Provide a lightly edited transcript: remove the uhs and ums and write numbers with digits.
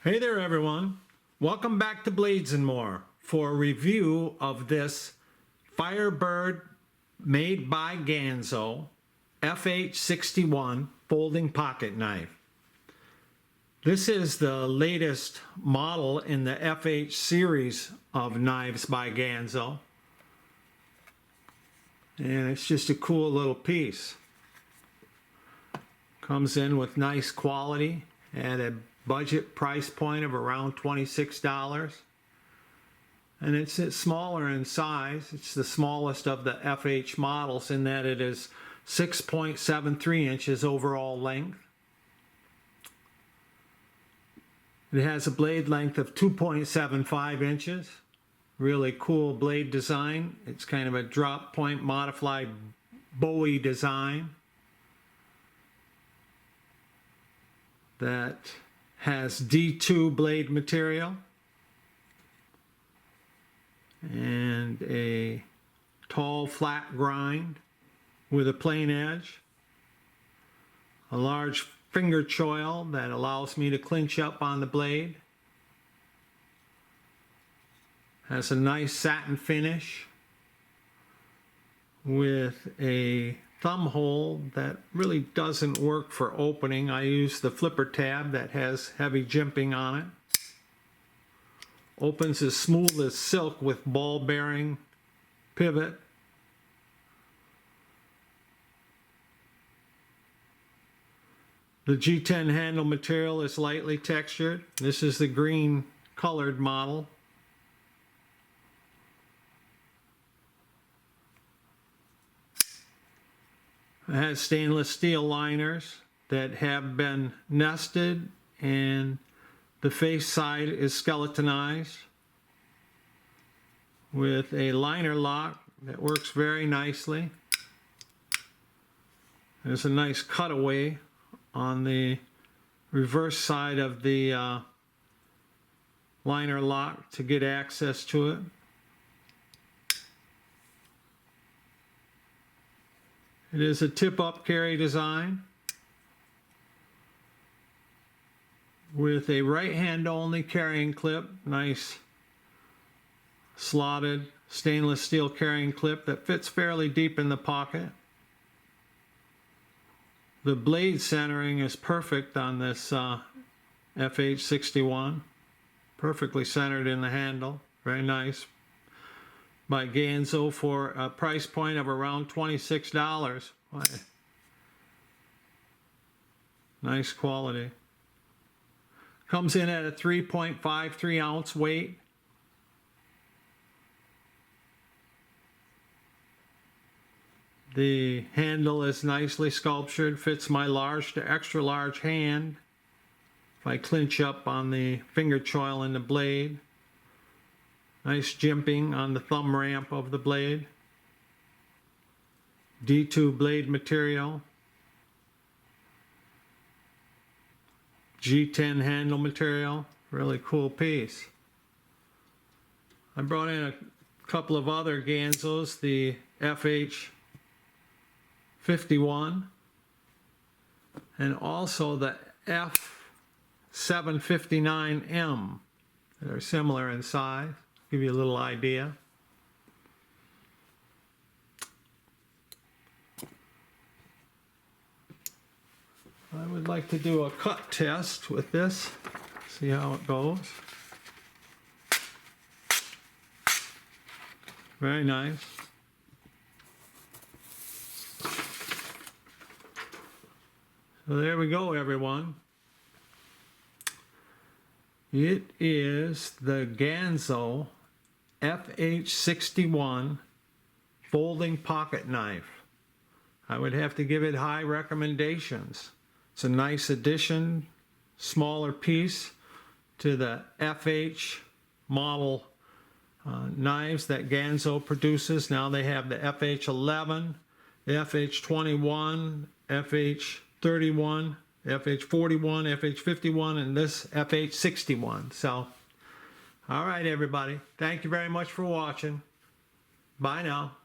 Hey there everyone, welcome back to Blades and More for a review of this Firebird made by Ganzo FH61 folding pocket knife. This is the latest model in the FH series of knives by Ganzo, and it's just a cool little piece. Comes in with nice quality at a budget price point of around $26, and it's smaller in size. It's the smallest of the FH models in that it is 6.73 inches overall length. It has a blade length of 2.75 inches. Really cool blade design. It's kind of a drop point modified bowie design that has D2 blade material and a tall flat grind with a plain edge, a large finger choil that allows me to clinch up on the blade, has a nice satin finish with a thumb hole that really doesn't work for opening. I use the flipper tab that has heavy jimping on it. Opens as smooth as silk with ball bearing pivot. The G10 handle material is lightly textured. This is the green colored model. It has stainless steel liners that have been nested, and the face side is skeletonized with a liner lock that works very nicely. There's a nice cutaway on the reverse side of the liner lock to get access to it. It is a tip-up carry design with a right-hand only carrying clip, nice slotted stainless steel carrying clip that fits fairly deep in the pocket. The blade centering is perfect on this FH61, perfectly centered in the handle, very nice. By Ganzo for a price point of around $26. Boy. Nice quality. Comes in at a 3.53 ounce weight. The handle is nicely sculptured, fits my large to extra large hand. If I clinch up on the finger choil in the blade. Nice jimping on the thumb ramp of the blade. D2 blade material. G10 handle material. Really cool piece. I brought in a couple of other Ganzos, the FH61 and also the F759M. They're similar in size. Give you a little idea. I would like to do a cut test with this, see how it goes. Very nice. So there we go, everyone. It is the Ganzo FH61 folding pocket knife. I would have to give it high recommendations. It's a nice addition, smaller piece to the FH model knives that Ganzo produces. Now they have the FH11, the FH21, FH31, FH41, FH51, and this FH61. So, all right, everybody. Thank you very much for watching. Bye now.